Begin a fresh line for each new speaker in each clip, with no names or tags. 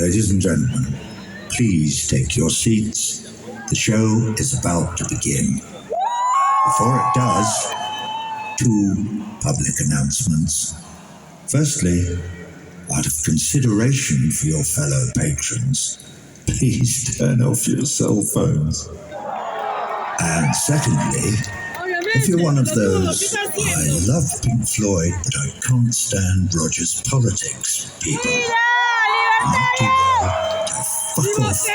Ladies and gentlemen, please take your seats. The show is about to begin. Before it does, 2 public announcements. Firstly, out of consideration for your fellow patrons, please turn off your cell phones. And secondly, if you're one of those, I love Pink Floyd, but I can't stand Roger's politics, people, I'm not too well to fuck off.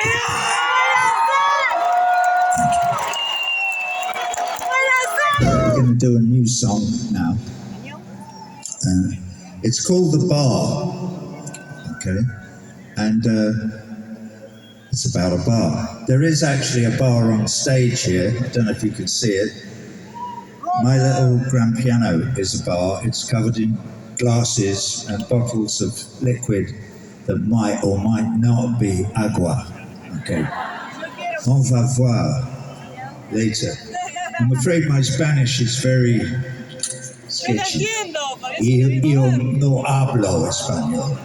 We're going to do a new song now. It's called The Bar, okay? And it's about a bar. There is actually a bar on stage here. I don't know if you can see it. My little grand piano is a bar. It's covered in glasses and bottles of liquid that might or might not be agua. Okay. On va voir later. I'm afraid my Spanish is very sketchy. Yo no hablo español.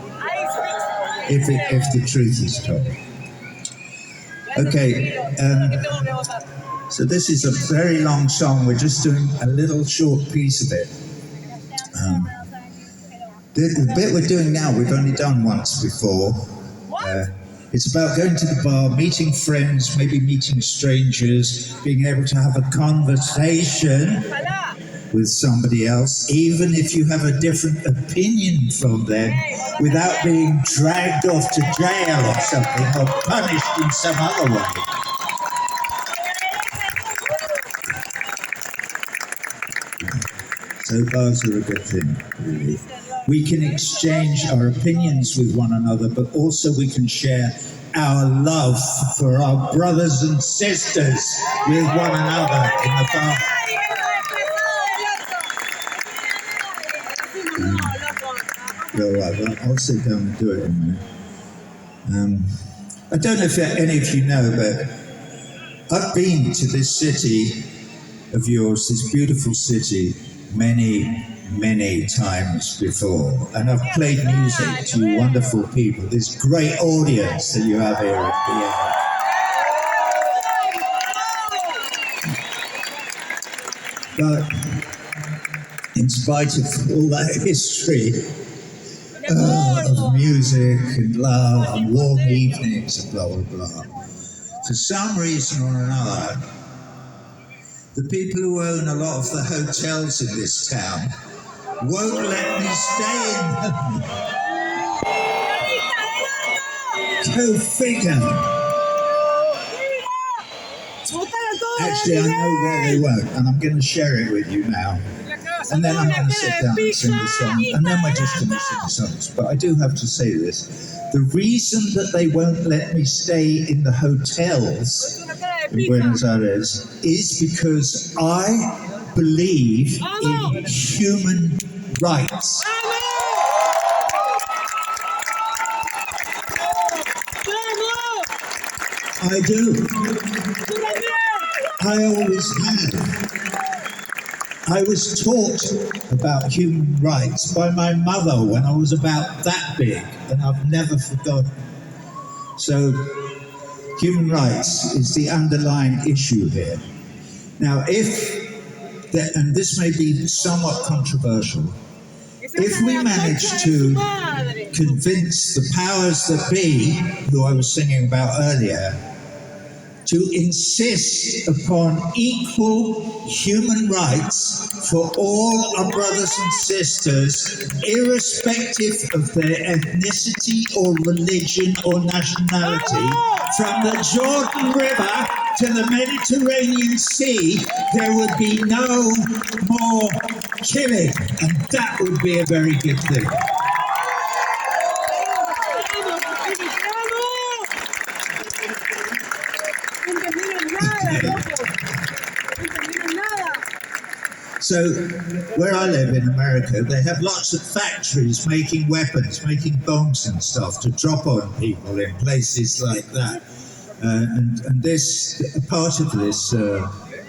If the truth is told. Okay. So this is a very long song. We're just doing a little short piece of it. The bit we're doing now, we've only done once before. It's about going to the bar, meeting friends, maybe meeting strangers, being able to have a conversation with somebody else, even if you have a different opinion from them, without being dragged off to jail or something, or punished in some other way. So bars are a good thing, really. We can exchange our opinions with one another, but also we can share our love for our brothers and sisters with one another in the bar. I'll sit down and do it in a minute. I don't know if any of you know, but I've been to this city of yours, this beautiful city, many times before, and I've played music to you wonderful people, this great audience that you have here at Vienna. But in spite of all that history of music and love and warm evenings and blah blah blah, for some reason or another, the people who own a lot of the hotels in this town won't let me stay in them. Go figure. Actually, I know why they won't, and I'm going to share it with you now. And then I'm going to sit down and sing the song, and then we're just going to sing the songs. But I do have to say this. The reason that they won't let me stay in the hotels in Buenos Aires is because I believe in human rights. I do. I always have. I was taught about human rights by my mother when I was about that big, and I've never forgotten. So, human rights is the underlying issue here. Now, and this may be somewhat controversial, if we manage to convince the powers that be, who I was singing about earlier, to insist upon equal human rights for all our brothers and sisters, irrespective of their ethnicity or religion or nationality, from the Jordan River to the Mediterranean Sea, there would be no more killing, and that would be a very good thing. So, where I live in America, they have lots of factories making weapons, making bombs and stuff to drop on people in places like that. And this, part of this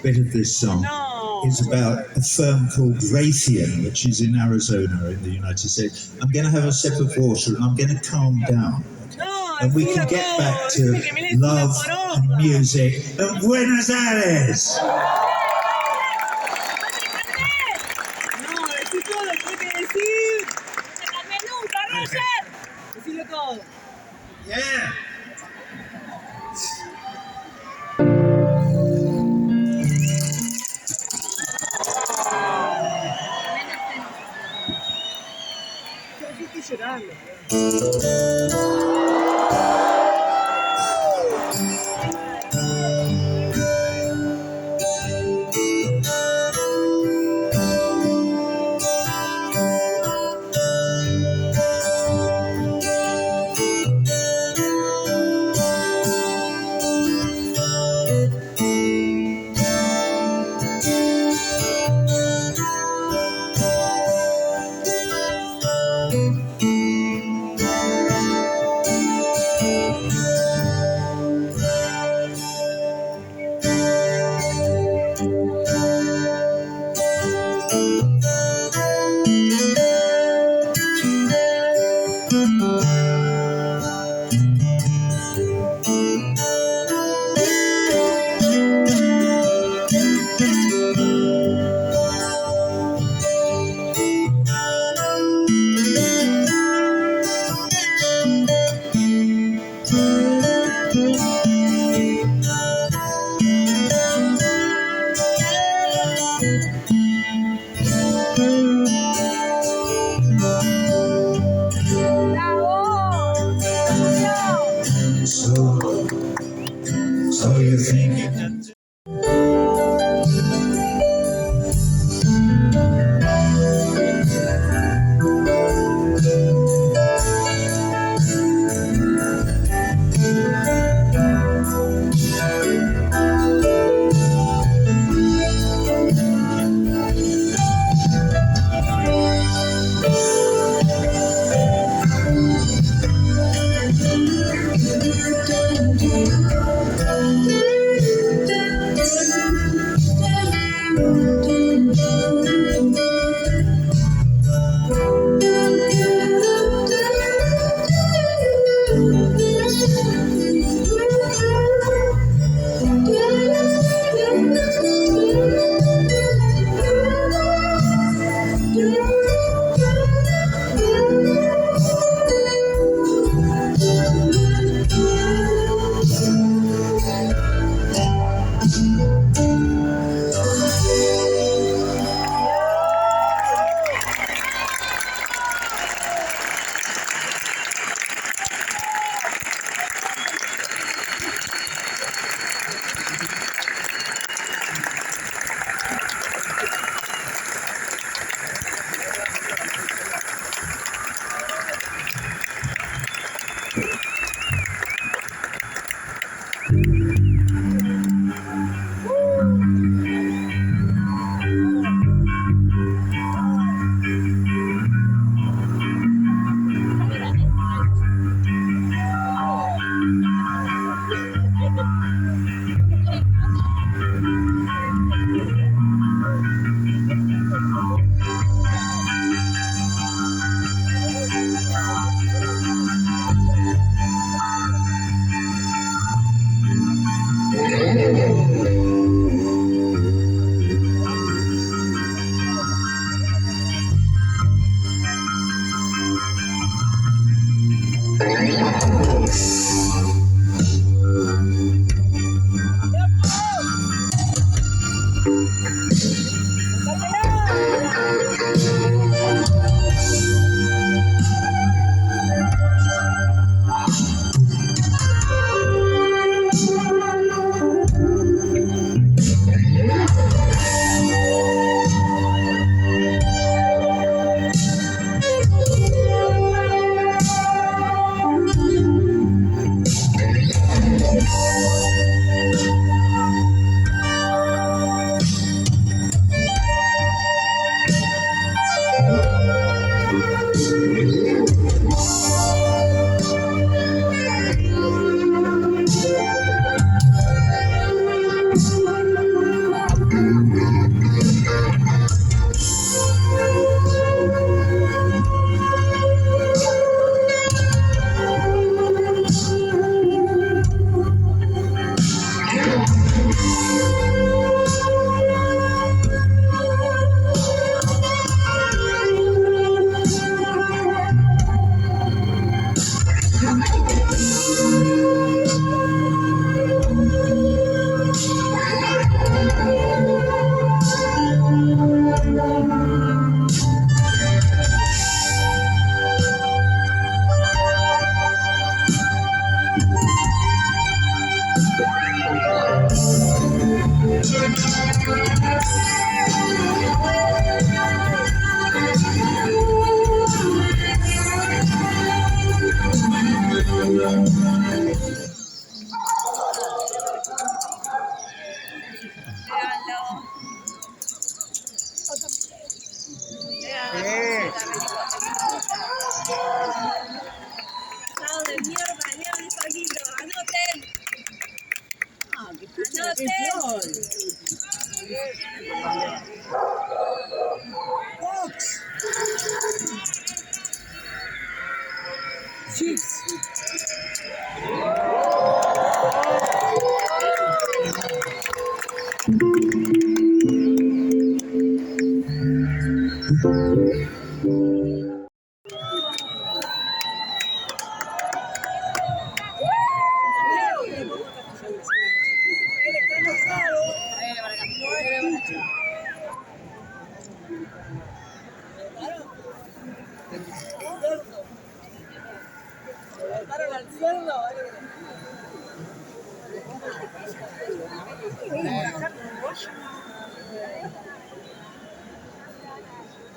bit of this song is about a firm called Raytheon, which is in Arizona in the United States. I'm going to have a sip of water and I'm going to calm down. and we can get back to love and music and Buenos Aires.
No, decí todo lo que tenés que decir. No te calmes nunca, Roger. Decilo todo.
Yeah.
Yo estoy llorando.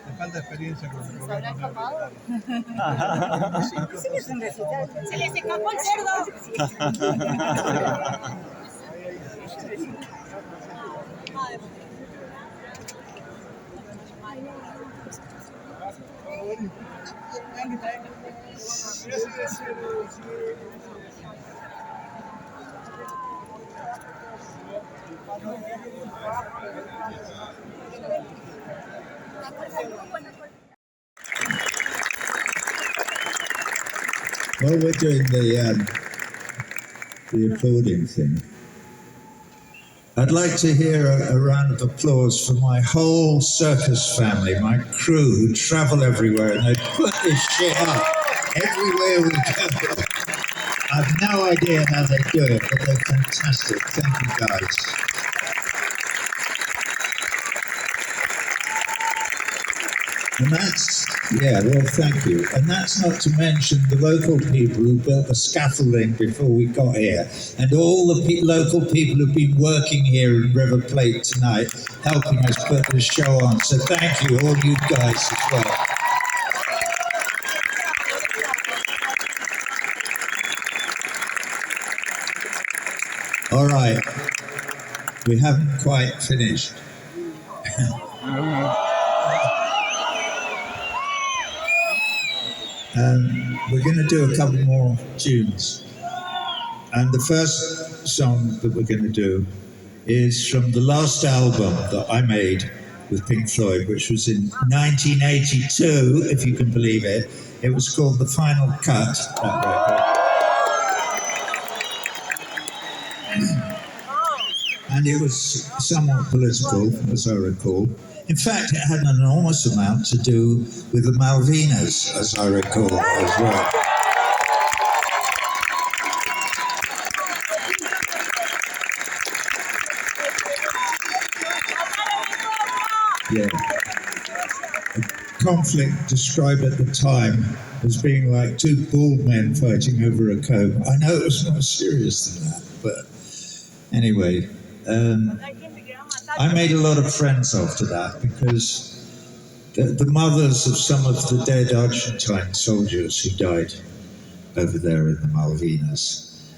Me falta experiencia con el gobierno.
Se les escapó el cerdo.
While we're doing the applauding thing, I'd like to hear a round of applause for my whole circus family, my crew who travel everywhere and they put this shit up everywhere we go. I've no idea how they do it, but they're fantastic. Thank you, guys. And that's, yeah, well, thank you. And that's not to mention the local people who built the scaffolding before we got here, and all the local people who've been working here in River Plate tonight, helping us put this show on. So thank you, all you guys as well. All right, we haven't quite finished. We're going to do a couple more tunes. And the first song that we're going to do is from the last album that I made with Pink Floyd, which was in 1982, if you can believe it. It was called The Final Cut, that record. And it was somewhat political, as I recall. In fact, it had an enormous amount to do with the Malvinas, as I recall, as well. Yeah. A conflict described at the time as being like two bald men fighting over a comb. I know it was more serious than that, but anyway. I made a lot of friends after that because the mothers of some of the dead Argentine soldiers who died over there in the Malvinas,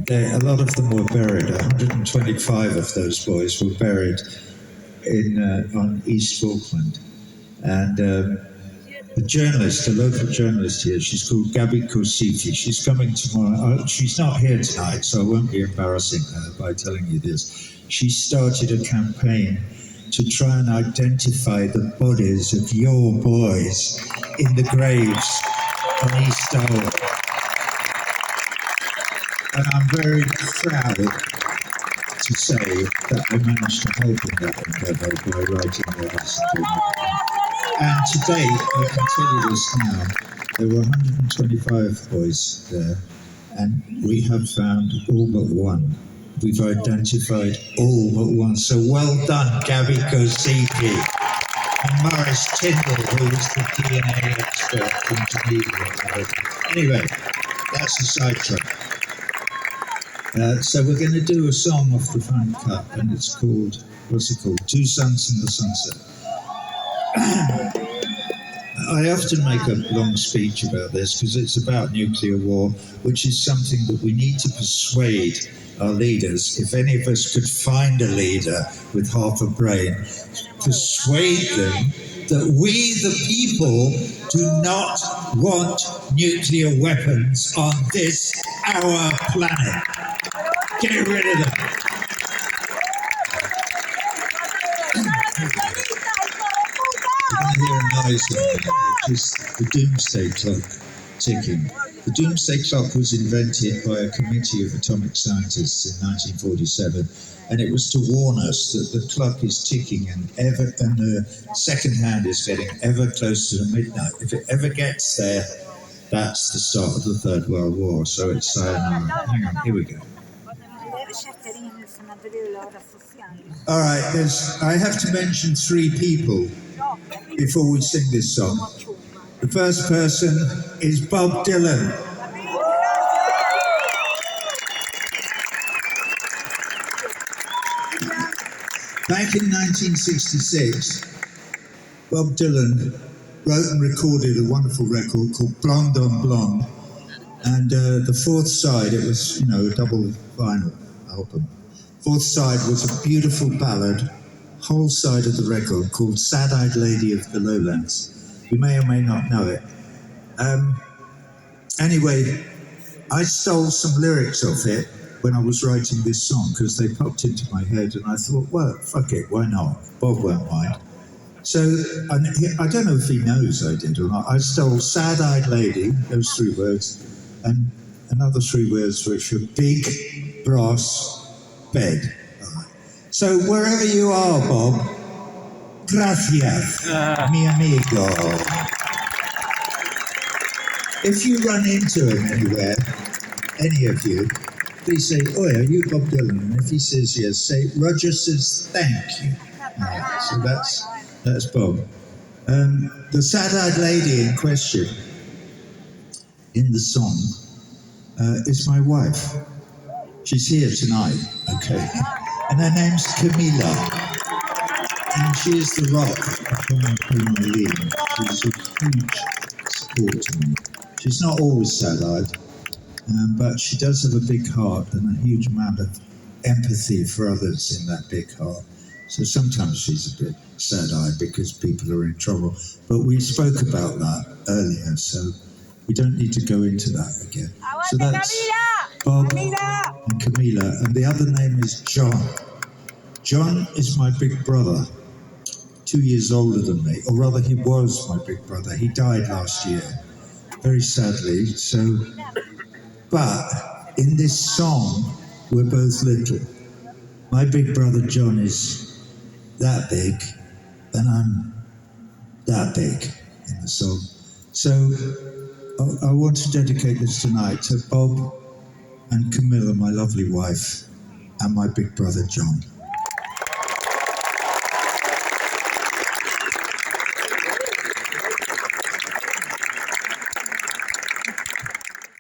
a lot of them were buried. 125 of those boys were buried on East Falkland. And the journalist, a local journalist here, she's called Gabby Cosifi. She's coming tomorrow. She's not here tonight, so I won't be embarrassing her by telling you this. She started a campaign to try and identify the bodies of your boys in the graves on East Dole. And I'm very proud to say that I managed to help in that endeavour by writing letters to them. And to date, I can tell you this now, there were 125 boys there, and we have found all but one. We've identified all but one. So well done, Gabby Kosiki and Morris Tyndall, who was the DNA expert from Geneva. Anyway, that's a sidetrack. So we're going to do a song off the Final Cut, and it's called, what's it called? Two Suns in the Sunset. I often make a long speech about this because it's about nuclear war, which is something that we need to persuade our leaders. If any of us could find a leader with half a brain, persuade them that we, the people, do not want nuclear weapons on this, our planet. Get rid of them. You're going to hear a noise in a minute, which is the doomsday clock ticking. The doomsday clock was invented by a committee of atomic scientists in 1947, and it was to warn us that the clock is ticking and the second hand is getting ever closer to midnight. If it ever gets there, that's the start of the Third World War. So it's sayonara. Hang on, here we go. All right, I have to mention 3 people before we sing this song. The first person is Bob Dylan. Back in 1966, Bob Dylan wrote and recorded a wonderful record called Blonde on Blonde. And the 4th side, it was, a double vinyl album. 4th side was a beautiful ballad, whole side of the record called Sad-Eyed Lady of the Lowlands. You may or may not know it. Anyway, I stole some lyrics of it when I was writing this song because they popped into my head and I thought, well, fuck it, why not? Bob won't mind. So I don't know if he knows I did or not. I stole Sad-Eyed Lady, those 3 words, and another 3 words which are big brass bed. So wherever you are, Bob, gracias, mi amigo. If you run into him anywhere, any of you, please say, oi, are you Bob Dylan? And if he says yes, say, Roger says thank you. Right, so that's Bob. The sad-eyed lady in question in the song is my wife. She's here tonight, okay? And her name's Camila. And she is the rock behind whom I lean. She's a huge support to me. She's not always sad-eyed, but she does have a big heart and a huge amount of empathy for others in that big heart. So sometimes she's a bit sad-eyed because people are in trouble. But we spoke about that earlier, so we don't need to go into that again. So that's Bob and Camila, and the other name is John. John is my big brother, 2 years older than me, or rather he was my big brother. He died last year, very sadly. So, but in this song, we're both little. My big brother John is that big, and I'm that big in the song. So I want to dedicate this tonight to Bob and Camilla, my lovely wife, and my big brother John.